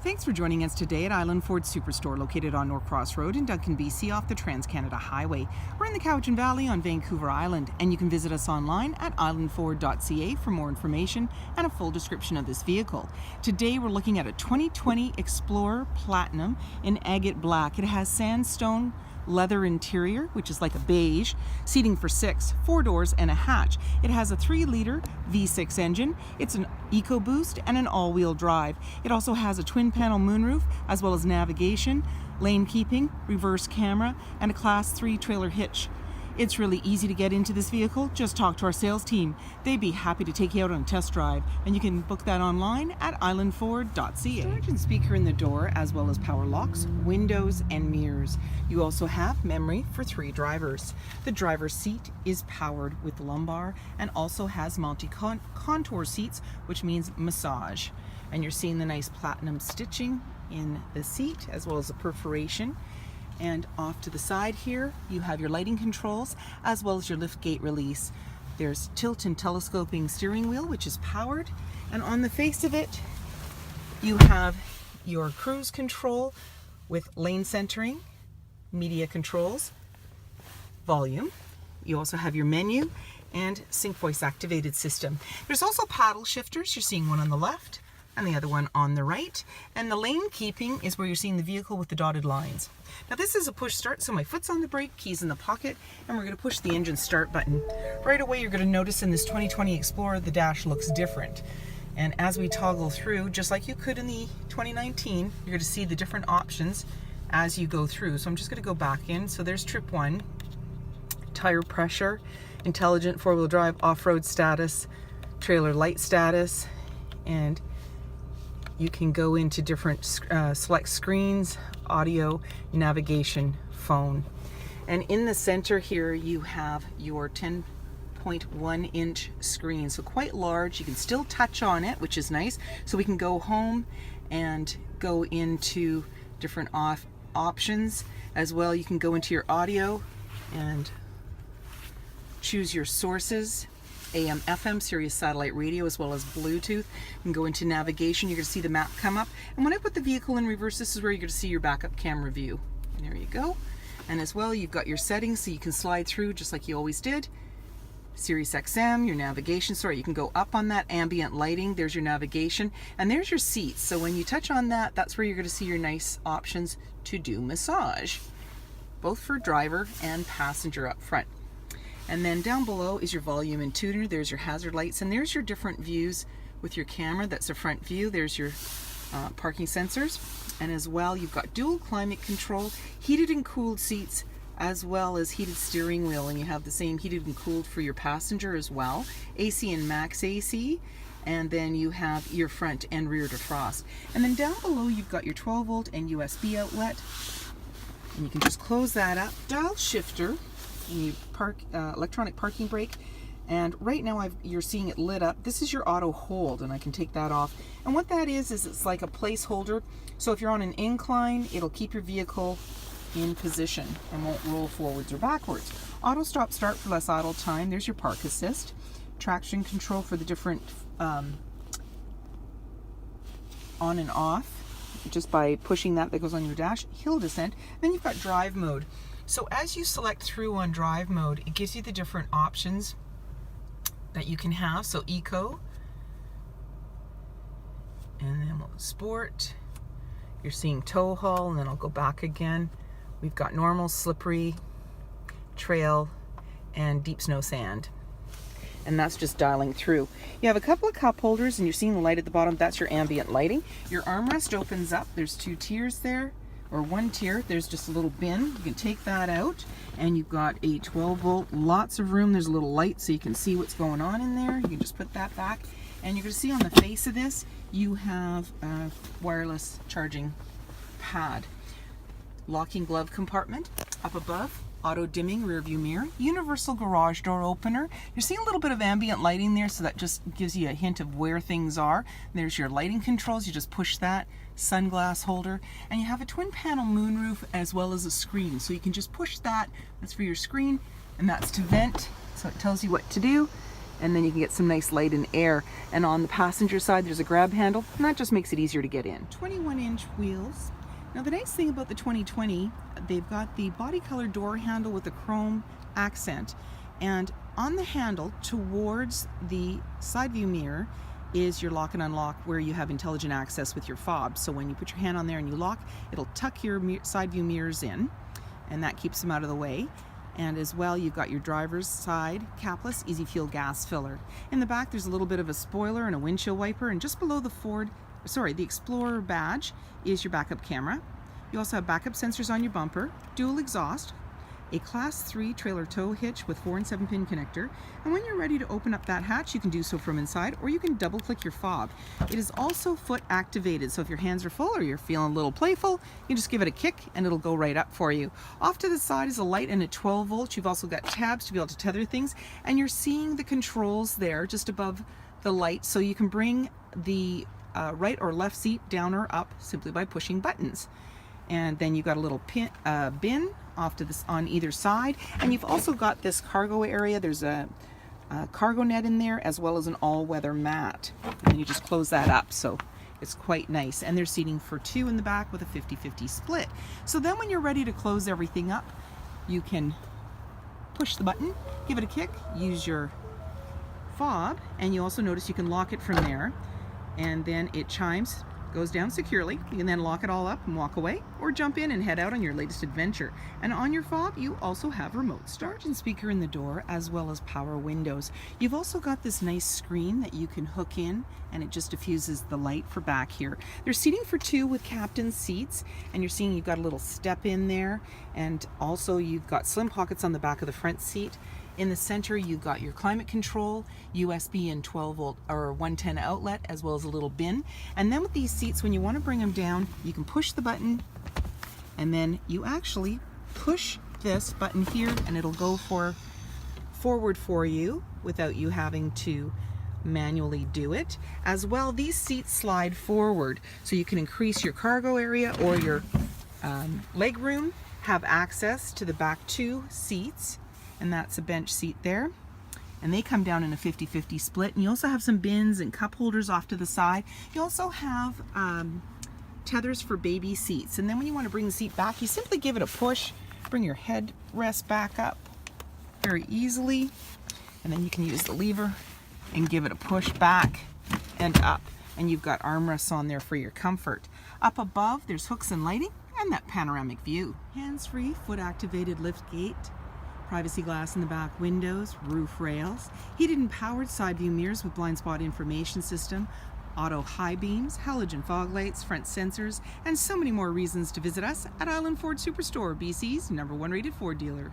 Thanks for joining us today at Island Ford Superstore, located on Norcross Road in Duncan, BC, off the Trans-Canada Highway. We're in the Cowichan Valley on Vancouver Island, and you can visit us online at islandford.ca for more information and a full description of this vehicle. Today we're looking at a 2020 Explorer Platinum in agate black. It has sandstone leather interior, which is like a beige, seating for 6, 4 doors and a hatch. It has a 3-liter V6 engine. It's an EcoBoost and an all-wheel drive. It also has a twin panel moonroof, as well as navigation, lane keeping, reverse camera, and a Class 3 trailer hitch. It's really easy to get into this vehicle. Just talk to our sales team. They'd be happy to take you out on a test drive, and you can book that online at islandford.ca. Storage and speaker in the door, as well as power locks, windows, and mirrors. You also have memory for 3 drivers. The driver's seat is powered with lumbar and also has multi-contour seats, which means massage. And you're seeing the nice platinum stitching in the seat, as well as a perforation. And off to the side here, you have your lighting controls, as well as your lift gate release. There's tilt and telescoping steering wheel, which is powered. And on the face of it, you have your cruise control with lane centering, media controls, volume. You also have your menu and sync voice activated system. There's also paddle shifters. You're seeing one on the left and the other one on the right. And the lane keeping is where you're seeing the vehicle with the dotted lines. Now this is a push start, so my foot's on the brake, keys in the pocket, and we're going to push the engine start button. Right away you're going to notice in this 2020 Explorer the dash looks different. And as we toggle through, just like you could in the 2019, you're going to see the different options as you go through. So I'm just going to go back in. So there's trip 1, tire pressure, intelligent 4-wheel drive, off-road status, trailer light status, and you can go into different select screens, audio, navigation, phone. And in the center here you have your 10.1 inch screen, so quite large. You can still touch on it, which is nice. So we can go home and go into different options as well. You can go into your audio and choose your sources, AM, FM, Sirius satellite radio, as well as Bluetooth. You can go into navigation. You're going to see the map come up. And when I put the vehicle in reverse, this is where you're going to see your backup camera view. And there you go. And as well, you've got your settings, so you can slide through just like you always did. Sirius XM, your navigation. Sorry, you can go up on that ambient lighting. There's your navigation. And there's your seats. So when you touch on that, that's where you're going to see your nice options to do massage, both for driver and passenger up front. And then down below is your volume and tuner. There's your hazard lights, and there's your different views with your camera. That's a front view. There's your parking sensors. And as well, you've got dual climate control, heated and cooled seats, as well as heated steering wheel. And you have the same heated and cooled for your passenger as well. AC and max AC. And then you have your front and rear defrost. And then down below, you've got your 12-volt and USB outlet. And you can just close that up. Dial shifter. And you park electronic parking brake, and right now you're seeing it lit up. This is your auto hold, and I can take that off. And what that is it's like a placeholder. So if you're on an incline, it'll keep your vehicle in position and won't roll forwards or backwards. Auto stop start for less idle time. There's your park assist, traction control for the different on and off, just by pushing that goes on your dash. Hill descent. Then you've got drive mode. So as you select through on drive mode, it gives you the different options that you can have. So eco, and then sport. You're seeing tow haul, and then I'll go back again. We've got normal, slippery, trail, and deep snow sand. And that's just dialing through. You have a couple of cup holders, and you're seeing the light at the bottom. That's your ambient lighting. Your armrest opens up. There's 2 tiers there. Or 1 tier. There's just a little bin. You can take that out, and you've got a 12-volt, lots of room. There's a little light so you can see what's going on in there. You can just put that back, and you're going to see on the face of this you have a wireless charging pad. Locking glove compartment up above, auto dimming rear view mirror, universal garage door opener. You're seeing a little bit of ambient lighting there, so that just gives you a hint of where things are. There's your lighting controls. You just push that. Sunglass holder, and you have a twin panel moonroof as well as a screen, so you can just push that. That's for your screen, and that's to vent, so it tells you what to do. and then you can get some nice light and air. And on the passenger side, there's a grab handle, and that just makes it easier to get in. 21-inch wheels. Now the nice thing about the 2020, they've got the body color door handle with the chrome accent, and on the handle towards the side view mirror is your lock and unlock, where you have intelligent access with your fob. So when you put your hand on there and you lock, it'll tuck your side view mirrors in, and that keeps them out of the way. And as well, you've got your driver's side capless easy fuel gas filler. In the back, there's a little bit of a spoiler and a windshield wiper, and just below the Explorer badge is your backup camera. You also have backup sensors on your bumper, dual exhaust, a Class 3 trailer tow hitch with 4 and 7 pin connector, and when you're ready to open up that hatch, you can do so from inside, or you can double click your fob. It is also foot activated, so if your hands are full or you're feeling a little playful, you just give it a kick and it'll go right up for you. Off to the side is a light and a 12 volt. You've also got tabs to be able to tether things, and you're seeing the controls there just above the light, so you can bring the right or left seat down or up simply by pushing buttons. And then you've got a little bin off to this on either side, and you've also got this cargo area. There's a cargo net in there, as well as an all-weather mat, and you just close that up, so it's quite nice. And there's seating for 2 in the back with a 50-50 split. So then when you're ready to close everything up, you can push the button, give it a kick, use your fob, and you also notice you can lock it from there, and then it chimes, goes down securely. You can then lock it all up and walk away, or jump in and head out on your latest adventure. And on your fob, you also have remote start and speaker in the door, as well as power windows. You've also got this nice screen that you can hook in, and it just diffuses the light for back here. There's seating for 2 with captain seats, and you're seeing you've got a little step in there, and also you've got slim pockets on the back of the front seat. In the center, you've got your climate control, USB and 12 volt or 110 outlet, as well as a little bin. And then with these seats, when you want to bring them down, you can push the button, and then you actually push this button here, and it'll go forward for you without you having to manually do it. As well, these seats slide forward, so you can increase your cargo area or your leg room, have access to the back 2 seats, and that's a bench seat there, and they come down in a 50-50 split. And you also have some bins and cup holders off to the side. You also have tethers for baby seats, and then when you want to bring the seat back, you simply give it a push, bring your headrest back up very easily, and then you can use the lever and give it a push back and up, and you've got armrests on there for your comfort. Up above, there's hooks and lighting and that panoramic view. Hands-free, foot-activated lift gate, privacy glass in the back windows, roof rails, heated and powered side view mirrors with blind spot information system, auto high beams, halogen fog lights, front sensors, and so many more reasons to visit us at Island Ford Superstore, BC's #1 rated Ford dealer.